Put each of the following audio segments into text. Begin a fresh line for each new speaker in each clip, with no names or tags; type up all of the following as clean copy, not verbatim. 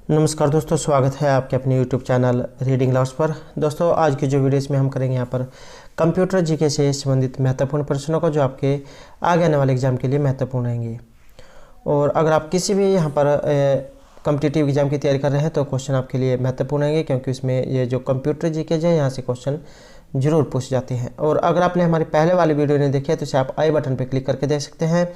नमस्कार दोस्तों, स्वागत है आपके अपने YouTube चैनल रीडिंग लवर्स पर। दोस्तों, आज की जो वीडियो इसमें हम करेंगे यहाँ पर कंप्यूटर जीके से संबंधित महत्वपूर्ण प्रश्नों को जो आपके आगे आने वाले एग्जाम के लिए महत्वपूर्ण रहेंगे। और अगर आप किसी भी यहाँ पर कॉम्पिटिटिव एग्जाम की तैयारी कर रहे हैं तो क्वेश्चन आपके लिए महत्वपूर्ण रहेंगे, क्योंकि इसमें ये जो कंप्यूटर जीके है यहाँ से क्वेश्चन जरूर पूछे जाते हैं। और अगर आपने हमारी पहले वाली वीडियो नहीं देखी है तो इसे आप आई बटन पर क्लिक करके देख सकते हैं,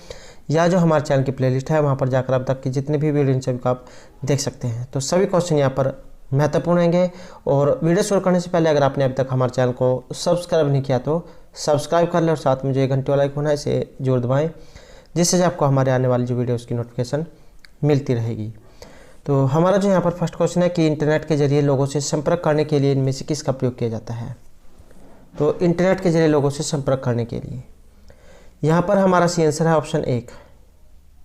या जो हमारे चैनल की प्लेलिस्ट है वहाँ पर जाकर अब तक की जितने भी वीडियो इन सभी को आप देख सकते हैं। तो सभी क्वेश्चन यहाँ पर महत्वपूर्ण रहेंगे। और वीडियो शुरू करने से पहले अगर आपने अभी तक हमारे चैनल को सब्सक्राइब नहीं किया तो सब्सक्राइब कर लें और साथ में जो घंटे वाला आइकन है इसे जरूर दबाएं, जिससे आपको हमारे आने वाली जो वीडियो उसकी नोटिफिकेशन मिलती रहेगी। तो हमारा जो यहाँ पर फर्स्ट क्वेश्चन है कि इंटरनेट के जरिए लोगों से संपर्क करने के लिए इनमें से किसका प्रयोग किया जाता है। तो इंटरनेट के जरिए लोगों से संपर्क करने के लिए यहाँ पर हमारा सी आंसर है ऑप्शन 1,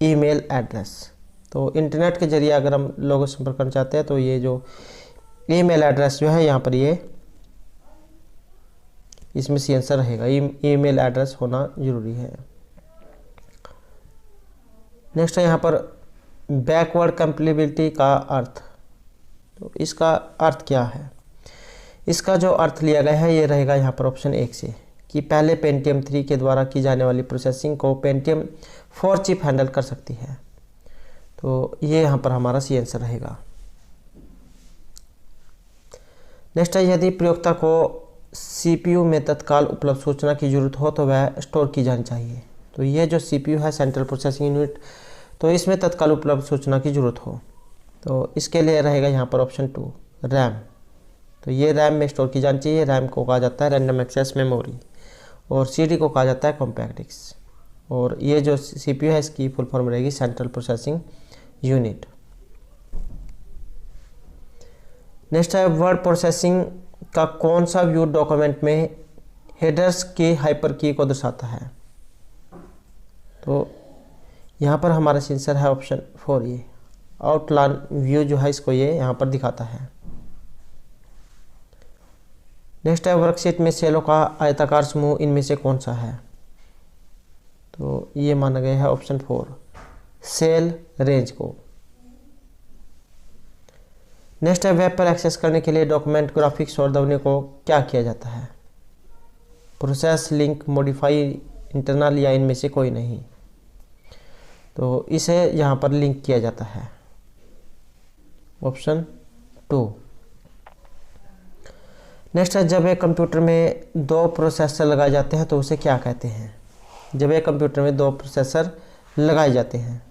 ईमेल एड्रेस। तो इंटरनेट के जरिए अगर हम लोगों से संपर्क करना चाहते हैं तो ये जो ईमेल एड्रेस जो है यहाँ पर ये इसमें सी आंसर रहेगा, ईमेल एड्रेस होना जरूरी है। नेक्स्ट है यहाँ पर बैकवर्ड कंपेटिबिलिटी का अर्थ। तो इसका अर्थ क्या है? इसका जो अर्थ लिया गया है ये रहेगा यहाँ पर ऑप्शन 1 से, कि पहले पेंटियम 3 के द्वारा की जाने वाली प्रोसेसिंग को पेंटियम 4 चिप हैंडल कर सकती है। तो ये यहाँ पर हमारा सी आंसर रहेगा। नेक्स्ट है, यदि प्रयोक्ता को सीपीयू में तत्काल उपलब्ध सूचना की जरूरत हो तो वह स्टोर की जानी चाहिए। तो ये जो सीपीयू है, सेंट्रल प्रोसेसिंग यूनिट, तो इसमें तत्काल उपलब्ध सूचना की जरूरत हो तो इसके लिए रहेगा यहाँ पर ऑप्शन 2, रैम। तो ये रैम में स्टोर की जानी चाहिए। रैम को कहा जाता है रैंडम एक्सेस मेमोरी और सीडी को कहा जाता है कॉम्पैक्ट डिस्क। और ये जो सीपीयू है इसकी फुल फॉर्म रहेगी सेंट्रल प्रोसेसिंग यूनिट। नेक्स्ट है, वर्ड प्रोसेसिंग का कौन सा व्यू डॉक्यूमेंट में हेडर्स की हाइपर की को दर्शाता है। तो यहाँ पर हमारा आंसर है ऑप्शन 4, ये आउटलाइन व्यू जो है इसको ये यहाँ पर दिखाता है। नेक्स्ट है, वर्कशीट में सेलों का आयताकार समूह इनमें से कौन सा है। तो ये माना गया है ऑप्शन 4, सेल रेंज को। नेक्स्ट है, वेब पर एक्सेस करने के लिए डॉक्यूमेंट ग्राफिक्स और ध्वनि को क्या किया जाता है। प्रोसेस, लिंक, मॉडिफाई, इंटरनल या इनमें से कोई नहीं। तो इसे यहाँ पर लिंक किया जाता है, ऑप्शन 2। नेक्स्ट है, जब एक कंप्यूटर में 2 प्रोसेसर लगाए जाते हैं तो उसे क्या कहते हैं। जब एक कंप्यूटर में 2 प्रोसेसर लगाए जाते हैं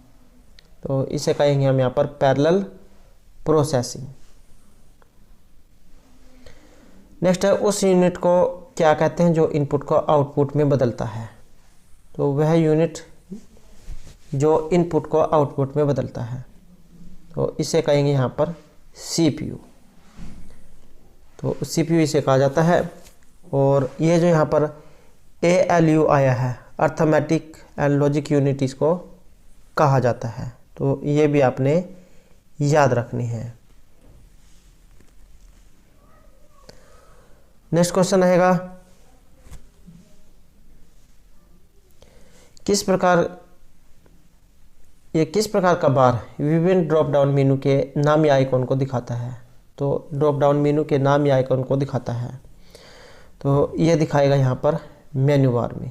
तो इसे कहेंगे हम यहाँ पर पैरेलल प्रोसेसिंग। नेक्स्ट है, उस यूनिट को क्या कहते हैं जो इनपुट को आउटपुट में बदलता है। तो वह यूनिट जो इनपुट को आउटपुट में बदलता है तो इसे कहेंगे यहाँ पर सीपीयू। तो सीपीयू इसे कहा जाता है। और ये जो यहाँ पर ALU आया है, अर्थमेटिक एंड लॉजिक यूनिट, इसको कहा जाता है। तो ये भी आपने याद रखनी है। नेक्स्ट क्वेश्चन रहेगा, किस प्रकार का बार विभिन्न ड्रॉप डाउन मेनू के नाम या आइकॉन को दिखाता है। तो ड्रॉप डाउन मेनू के नाम या आइकॉन को दिखाता है तो ये दिखाएगा यहाँ पर मेन्यू बार में।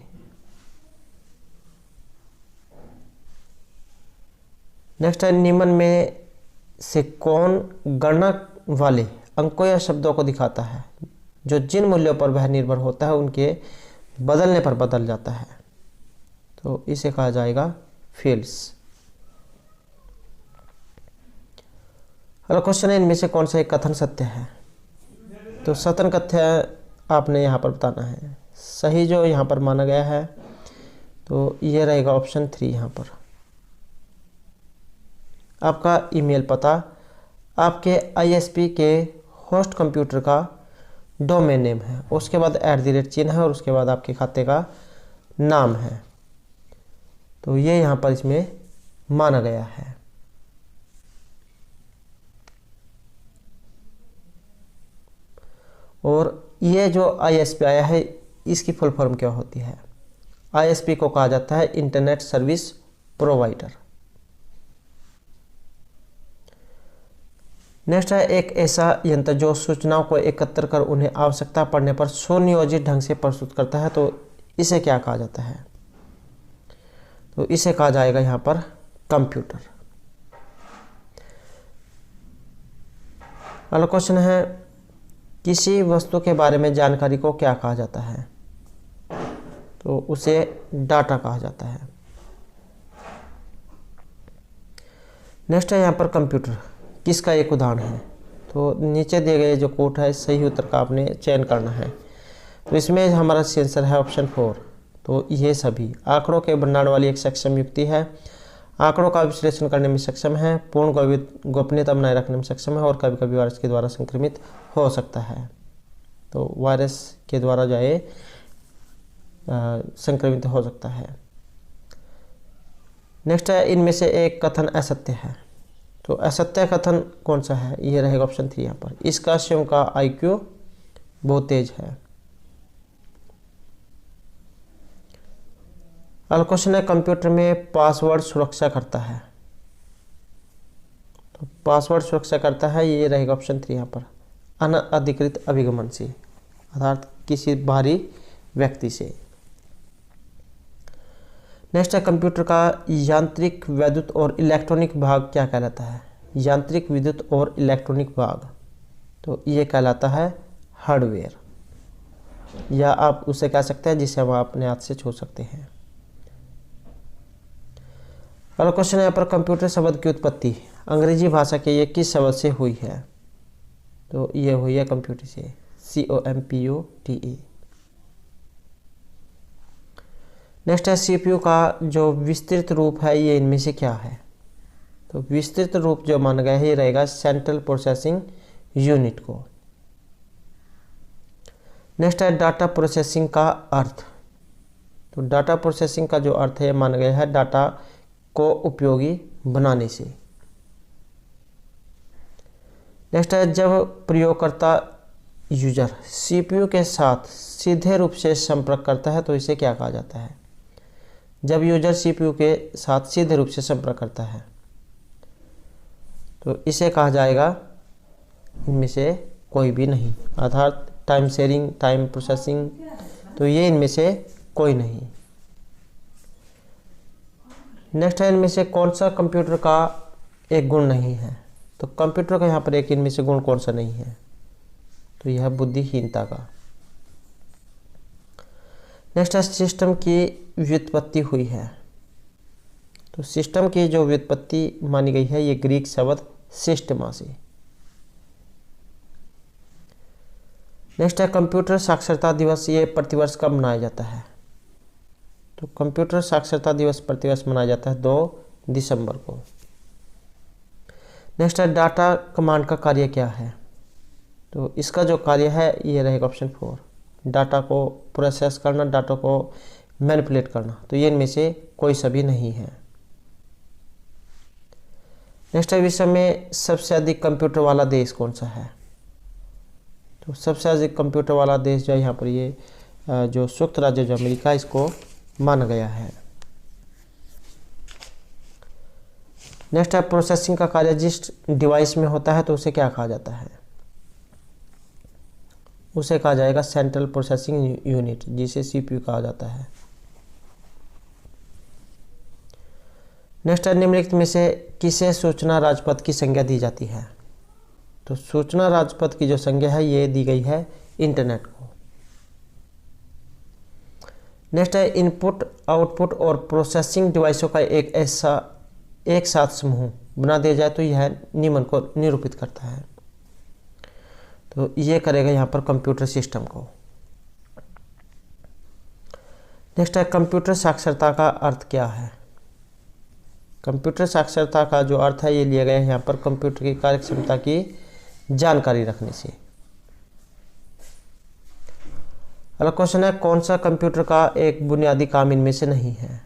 नेक्स्ट है, निम्न में से कौन गणना वाले अंकों या शब्दों को दिखाता है जो जिन मूल्यों पर वह निर्भर होता है उनके बदलने पर बदल जाता है। तो इसे कहा जाएगा फील्ड्स। अगला क्वेश्चन है, इनमें से कौन सा एक कथन सत्य है। तो सत्य कथ्य आपने यहाँ पर बताना है। सही जो यहाँ पर माना गया है तो ये रहेगा ऑप्शन 3। यहाँ पर आपका ईमेल पता आपके ISP के होस्ट कंप्यूटर का डोमेन नेम है, उसके बाद @ चिन्ह है और उसके बाद आपके खाते का नाम है। तो ये यहाँ पर इसमें माना गया है। और ये जो ISP आया है इसकी फुल फॉर्म क्या होती है। ISP को कहा जाता है इंटरनेट सर्विस प्रोवाइडर। नेक्स्ट है एक ऐसा यंत्र जो सूचनाओं को एकत्र कर उन्हें आवश्यकता पड़ने पर सुनियोजित ढंग से प्रस्तुत करता है, तो इसे क्या कहा जाता है? तो इसे कहा जाएगा यहाँ पर कंप्यूटर। अगला क्वेश्चन है किसी वस्तु के बारे में जानकारी को क्या कहा जाता है? तो उसे डाटा कहा जाता है। नेक्स्ट है यहाँ पर कंप्यूटर किसका एक उदाहरण है? तो नीचे दिए गए जो कोट है सही उत्तर का आपने चयन करना है। तो इसमें हमारा आंसर है ऑप्शन 4। तो ये सभी आंकड़ों के भंडारण वाली एक सक्षम युक्ति है, आंकड़ों का विश्लेषण करने में सक्षम है, पूर्ण गोपनीयता बनाए रखने में सक्षम है और कभी कभी वायरस के द्वारा संक्रमित हो सकता है। तो वायरस के द्वारा जो है संक्रमित हो सकता है। नेक्स्ट है इनमें से एक कथन असत्य है। तो असत्य कथन कौन सा है? ये रहेगा ऑप्शन 3 यहाँ पर। इसका स्वयं का IQ बहुत तेज है। अगला क्वेश्चन है कंप्यूटर में पासवर्ड सुरक्षा करता है। तो पासवर्ड सुरक्षा करता है, ये रहेगा ऑप्शन 3 यहाँ पर। अनधिकृत अभिगमन से, अर्थात किसी बाहरी व्यक्ति से। नेक्स्ट है कंप्यूटर का यांत्रिक, वैद्युत और इलेक्ट्रॉनिक भाग क्या कहलाता है? यांत्रिक, विद्युत और इलेक्ट्रॉनिक भाग, तो ये कहलाता है हार्डवेयर, या आप उसे कह सकते हैं जिसे हम अपने हाथ से छू सकते हैं। अगला क्वेश्चन है यहाँ पर कंप्यूटर शब्द की उत्पत्ति अंग्रेजी भाषा के ये किस शब्द से हुई है? तो ये हुई है कंप्यूटर से, COMPUTE। नेक्स्ट है CPU का जो विस्तृत रूप है ये इनमें से क्या है? तो विस्तृत रूप जो माना गया है ये रहेगा सेंट्रल प्रोसेसिंग यूनिट को। नेक्स्ट है डाटा प्रोसेसिंग का अर्थ। तो डाटा प्रोसेसिंग का जो अर्थ है माना गया है डाटा को उपयोगी बनाने से। नेक्स्ट है जब प्रयोगकर्ता यूजर CPU के साथ सीधे रूप से संपर्क करता है तो इसे क्या कहा जाता है? जब यूजर CPU के साथ सीधे रूप से संपर्क करता है तो इसे कहा जाएगा इनमें से कोई भी नहीं, अर्थात टाइम शेयरिंग, टाइम प्रोसेसिंग, तो ये इनमें से कोई नहीं। नेक्स्ट है इनमें से कौन सा कंप्यूटर का एक गुण नहीं है? तो कंप्यूटर का यहाँ पर एक इनमें से गुण कौन सा नहीं है? तो यह बुद्धिहीनता का। नेक्स्ट है सिस्टम की व्युत्पत्ति हुई है। तो सिस्टम की जो व्युत्पत्ति मानी गई है ये ग्रीक शब्द सिस्टमा से। नेक्स्ट है कंप्यूटर साक्षरता दिवस, ये प्रतिवर्ष कब मनाया जाता है? तो कंप्यूटर साक्षरता दिवस प्रतिवर्ष मनाया जाता है 2 दिसंबर को। नेक्स्ट है डाटा कमांड का कार्य क्या है? तो इसका जो कार्य है ये रहेगा ऑप्शन 4, डाटा को प्रोसेस करना, डाटा को मैनिपुलेट करना, तो ये इनमें से कोई सभी नहीं है। नेक्स्ट है विश्व में सबसे अधिक कंप्यूटर वाला देश कौन सा है? तो सबसे अधिक कंप्यूटर वाला देश जो है यहाँ पर ये जो संयुक्त राज्य जो अमेरिका इसको माना गया है। नेक्स्ट है प्रोसेसिंग का कार्य जिस डिवाइस में होता है तो उसे क्या कहा जाता है? उसे कहा जाएगा सेंट्रल प्रोसेसिंग यूनिट, जिसे CPU कहा जाता है। नेक्स्ट है निम्नलिखित में से किसे सूचना राजपथ की संज्ञा दी जाती है? तो सूचना राजपथ की जो संज्ञा है ये दी गई है इंटरनेट को। नेक्स्ट है इनपुट, आउटपुट और प्रोसेसिंग डिवाइसों का एक साथ समूह बना दिया जाए तो यह निम्न को निरूपित करता है। तो ये करेगा यहाँ पर कंप्यूटर सिस्टम को। नेक्स्ट है कंप्यूटर साक्षरता का अर्थ क्या है? कंप्यूटर साक्षरता का जो अर्थ है ये लिया गया है यहाँ पर कंप्यूटर की कार्यक्षमता की जानकारी रखने से। अगला क्वेश्चन है कौन सा कंप्यूटर का एक बुनियादी काम इनमें से नहीं है?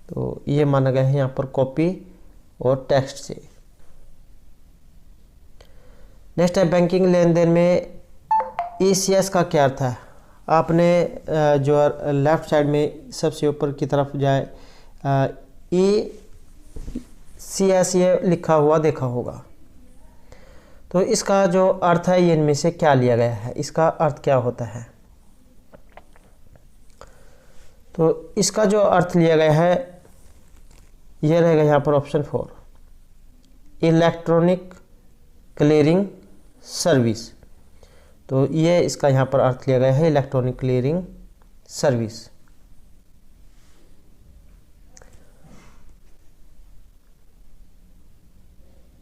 तो ये माना गया है यहाँ पर कॉपी और टेक्स्ट से। नेक्स्ट है बैंकिंग लेन देन में ECS का क्या अर्थ है? आपने जो लेफ्ट साइड में सबसे ऊपर की तरफ जाए ECS ये लिखा हुआ देखा होगा। तो इसका जो अर्थ है ये इनमें से क्या लिया गया है, इसका अर्थ क्या होता है। तो इसका जो अर्थ लिया गया है ये रहेगा यहाँ पर ऑप्शन 4, इलेक्ट्रॉनिक क्लियरिंग सर्विस। तो ये इसका यहाँ पर अर्थ लिया गया है, इलेक्ट्रॉनिक क्लियरिंग सर्विस।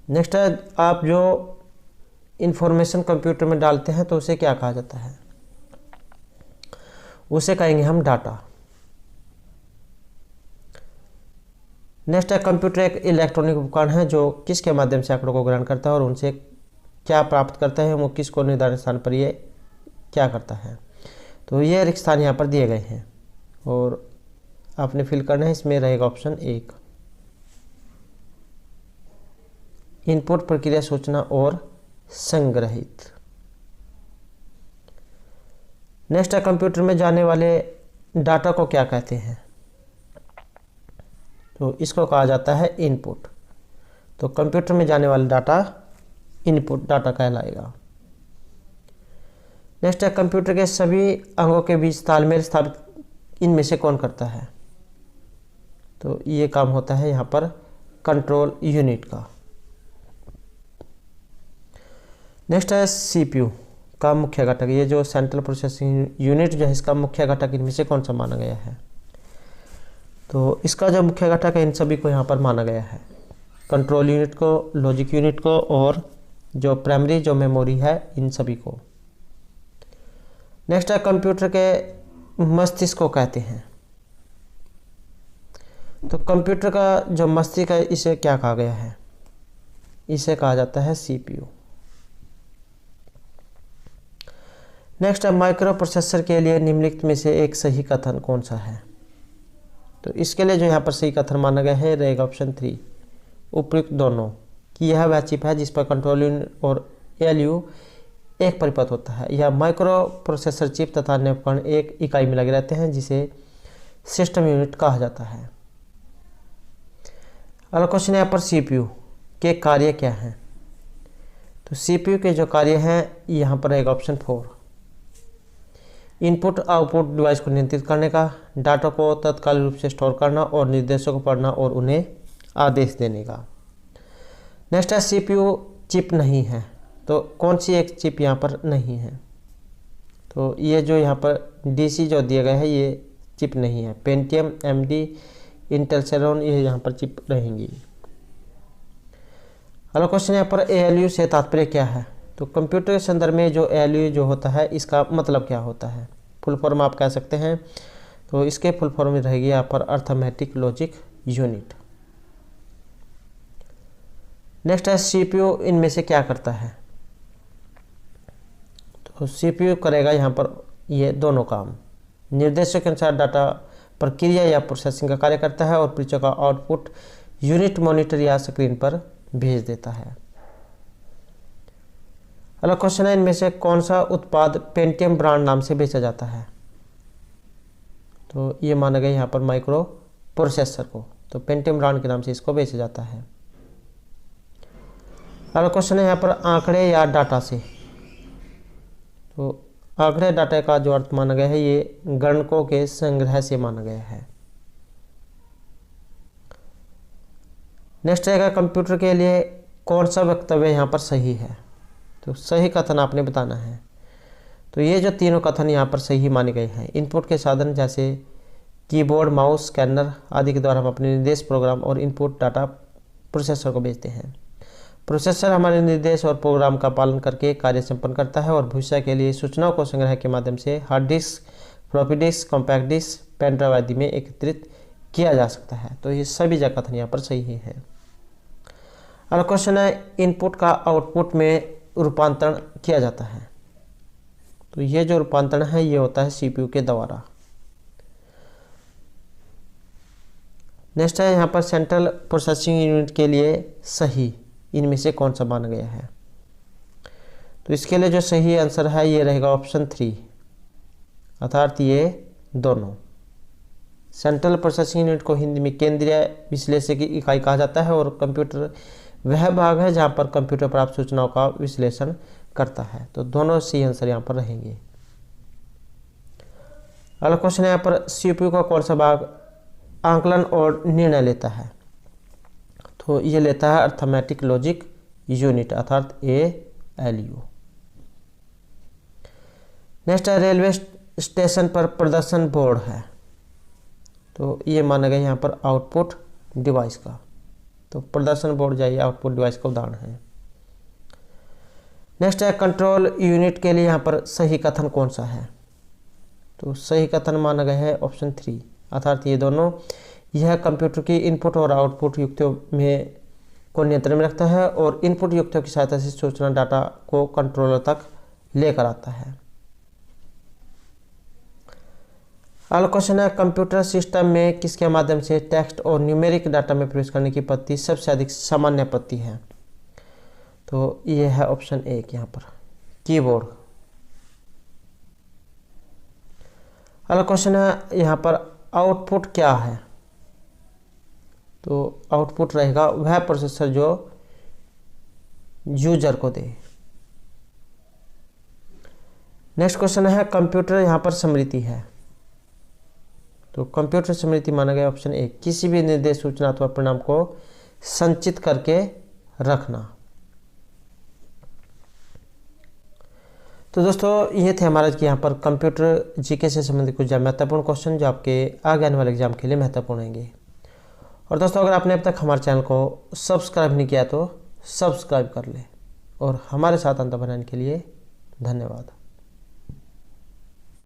नेक्स्ट है, आप जो इंफॉर्मेशन कंप्यूटर में डालते हैं तो उसे क्या कहा जाता है, उसे कहेंगे हम डाटा। नेक्स्ट है, कंप्यूटर एक इलेक्ट्रॉनिक उपकरण है जो किसके माध्यम से आंकड़ों को ग्रहण करता है और उनसे क्या प्राप्त करता है, वो किसको निर्धारित स्थान पर ये क्या करता है। तो ये रिक्त स्थान यहाँ पर दिए गए हैं और आपने फिल करना है। इसमें रहेगा ऑप्शन 1, इनपुट प्रक्रिया सूचना और संग्रहित। नेक्स्ट है, कंप्यूटर में जाने वाले डाटा को क्या कहते हैं, तो इसको कहा जाता है इनपुट। तो कंप्यूटर में जाने वाला डाटा इनपुट डाटा कहलाएगा। नेक्स्ट है, कंप्यूटर के सभी अंगों के बीच तालमेल स्थापित इनमें से कौन करता है, तो ये काम होता है यहाँ पर कंट्रोल यूनिट का। नेक्स्ट है, सीपीयू का मुख्य घटक, ये जो सेंट्रल प्रोसेसिंग यूनिट जो है इसका मुख्य घटक इनमें से कौन सा माना गया है, तो इसका जो मुख्य घटक है इन सभी को यहाँ पर माना गया है, कंट्रोल यूनिट को, लॉजिक यूनिट को और जो प्राइमरी जो मेमोरी है इन सभी को। नेक्स्ट है, कंप्यूटर के मस्तिष्क को कहते हैं, तो कंप्यूटर का जो मस्तिष्क है इसे क्या कहा गया है, इसे कहा जाता है सीपीयू। नेक्स्ट है, माइक्रो प्रोसेसर के लिए निम्नलिखित में से एक सही कथन कौन सा है, तो इसके लिए जो यहाँ पर सही कथन माना गया है रहेगा ऑप्शन 3, उपयुक्त दोनों, कि यह वह चिप है जिस पर कंट्रोल यूनिट और एलयू एक परिपथ होता है। यह माइक्रो प्रोसेसर चिप तथा अन्य उपकरण एक इकाई में लगे रहते हैं जिसे सिस्टम यूनिट कहा जाता है। अगला क्वेश्चन यहाँ पर सीपीयू के कार्य क्या हैं, तो सीपीयू के जो कार्य हैं यहाँ पर रहेगा ऑप्शन 4, इनपुट आउटपुट डिवाइस को नियंत्रित करने का, डाटा को तत्काल रूप से स्टोर करना और निर्देशों को पढ़ना और उन्हें आदेश देने का। नेक्स्ट है, सीपीयू चिप नहीं है, तो कौन सी एक चिप यहाँ पर नहीं है, तो ये जो यहाँ पर डीसी जो दिया गया है ये चिप नहीं है, पेंटियम, एमडी, इंटेल सेरोन ये यहाँ पर चिप रहेंगी। अगला क्वेश्चन यहाँ पर एएलयू से तात्पर्य क्या है, तो कंप्यूटर के संदर्भ में जो एएलयू जो होता है इसका मतलब क्या होता है, फुल फॉर्म आप कह सकते हैं, तो इसके फुल फॉर्म में रहेगी यहाँ पर अर्थमेटिक लॉजिक यूनिट। नेक्स्ट है, सीपीयू इनमें से क्या करता है, तो सीपीयू करेगा यहाँ पर ये दोनों काम, निर्देशों के अनुसार डाटा प्रक्रिया या प्रोसेसिंग का कार्य करता है और परीक्षण का आउटपुट यूनिट मॉनिटर या स्क्रीन पर भेज देता है। अगला क्वेश्चन है, इनमें से कौन सा उत्पाद पेंटियम ब्रांड नाम से बेचा जाता है, तो ये माना गया यहाँ पर माइक्रो प्रोसेसर को, तो पेंटियम ब्रांड के नाम से इसको बेचा जाता है। अगला क्वेश्चन है यहाँ पर आंकड़े या डाटा से, तो आंकड़े डाटा का जो अर्थ माना गया है ये गणकों के संग्रह से माना गया है। नेक्स्ट रहेगा, कंप्यूटर के लिए कौन सा वक्तव्य यहाँ पर सही है, तो सही कथन आपने बताना है। तो ये जो तीनों कथन यहाँ पर सही माने गए हैं, इनपुट के साधन जैसे कीबोर्ड, माउस, स्कैनर आदि के द्वारा हम अपने निर्देश, प्रोग्राम और इनपुट डाटा प्रोसेसर को भेजते हैं। प्रोसेसर हमारे निर्देश और प्रोग्राम का पालन करके कार्य संपन्न करता है और भविष्य के लिए सूचनाओं को संग्रह के माध्यम से hard disk, floppy disk, compact disk, pen drive आदि में एकत्रित किया जा सकता है। तो ये सभी जगह कथन यहाँ पर सही है। अगला क्वेश्चन है, इनपुट का आउटपुट में रूपांतरण किया जाता है, तो ये जो रूपांतरण है ये होता है सीपीयू के द्वारा। नेक्स्ट है यहाँ पर सेंट्रल प्रोसेसिंग यूनिट के लिए सही इनमें से कौन सा माना गया है, तो इसके लिए जो सही आंसर है ये रहेगा ऑप्शन 3, अर्थात ये दोनों। सेंट्रल प्रोसेसिंग यूनिट को हिंदी में केंद्रीय विश्लेषक की इकाई कहा जाता है और कंप्यूटर वह भाग है जहाँ पर कंप्यूटर प्राप्त सूचनाओं का विश्लेषण करता है। तो दोनों सी आंसर यहाँ पर रहेंगे। अगला क्वेश्चन है यहाँ पर सीपीयू का कौन सा भाग आंकलन और निर्णय लेता है? तो ये लेता है अर्थमेटिक लॉजिक यूनिट अर्थात ALU। नेक्स्ट है रेलवे स्टेशन पर प्रदर्शन बोर्ड है, तो ये माना गया यहाँ पर आउटपुट डिवाइस का। तो प्रदर्शन बोर्ड जाइए आउटपुट डिवाइस का उदाहरण है। नेक्स्ट है कंट्रोल यूनिट के लिए यहाँ पर सही कथन कौन सा है? तो सही कथन माना गया है ऑप्शन 3 अर्थात ये दोनों, यह कंप्यूटर की इनपुट और आउटपुट युक्तियों में को नियंत्रण में रखता है और इनपुट युक्तियों की सहायता से सूचना डाटा को कंट्रोलर तक लेकर आता है। अगला क्वेश्चन है कंप्यूटर सिस्टम में किसके माध्यम से टेक्स्ट और न्यूमेरिक डाटा में प्रवेश करने की पद्धति सबसे अधिक सामान्य पद्धति है? तो ये है ऑप्शन 1 यहाँ पर कीबोर्ड। अगला क्वेश्चन है यहाँ पर आउटपुट क्या है? तो आउटपुट रहेगा वह प्रोसेसर जो यूजर को दे। नेक्स्ट क्वेश्चन है कंप्यूटर यहाँ पर स्मृति है, तो कंप्यूटर स्मृति माना गया ऑप्शन 1 किसी भी निर्देश सूचना अथवा परिणाम को संचित करके रखना। तो दोस्तों ये थे हमारा यहाँ पर कंप्यूटर जीके से संबंधित कुछ महत्वपूर्ण क्वेश्चन जो आपके आगे आने वाले एग्जाम के लिए महत्वपूर्ण होंगे। और दोस्तों अगर आपने अब तक हमारे चैनल को सब्सक्राइब नहीं किया तो सब्सक्राइब कर लें और हमारे साथ अंत बनाने के लिए धन्यवाद।